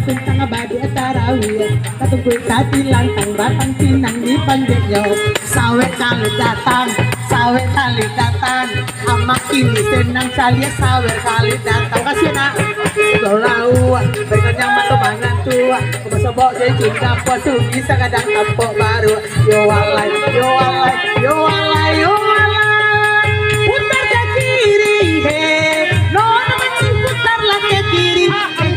tuntang abadi tarawih katungku tadi lantang batang pinang di panjeknya sawe kali datang amak ini senang salia sawe kali datang kasih nak lau pengen yang mata mangan tua kebesobok jadi cinta puatu bisa kadang tampok baru yo walai putar ke kiri he nona masih putar lah ke kiri dan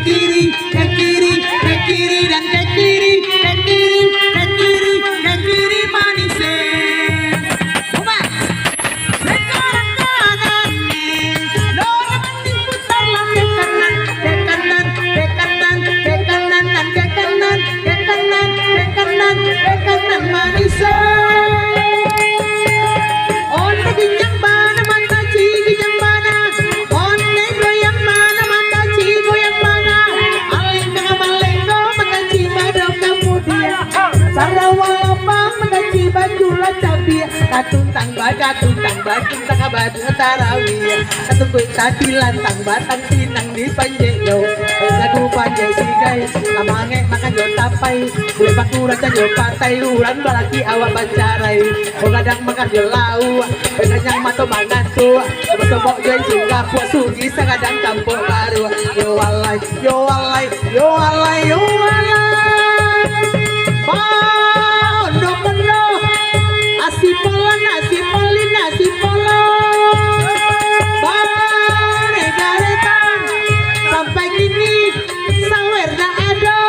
ke kiri manisnya coba sekarang kanan nona masih putar lah ke kanan manisnya onde ginyang bana mata cigi yang bana onde goyang mana mata cigi goyang mana aling kamalenggo mata cigi badok kemudian sarawala pang mata cigi bajula cabia katuntang batu abadi tarawih katungku tadi lantang batang pinang di panjekyo lagu panjek sigai lamange makan jo tapai boleh pakura jo patai uran balaki awak bancarai kadang makan jo lau penanyang mato mangan tua sobok jo singgah puasu bisa kadang kampung baru yo walai bondo asip polon garetan sampai kini sawer dah ada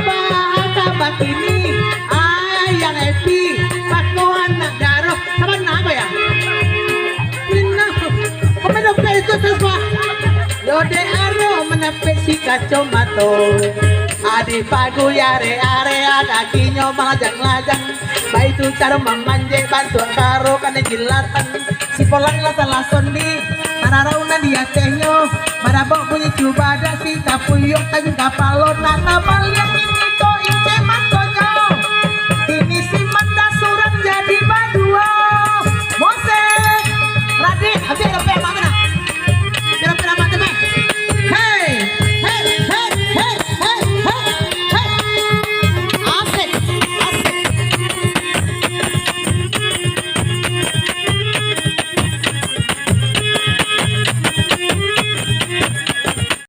bahaka kini ayang epi pakohan nak darah sama apa ya pina komendo itu semua yode aro menepek si kacau mato adi pagu yare area kakinya lajang baitu cara memanjai bantu karo kane jilatan si polang salah sondi mararauna dia tehnya marabok bunyi cubada si kapuyuk tapi kapalon nata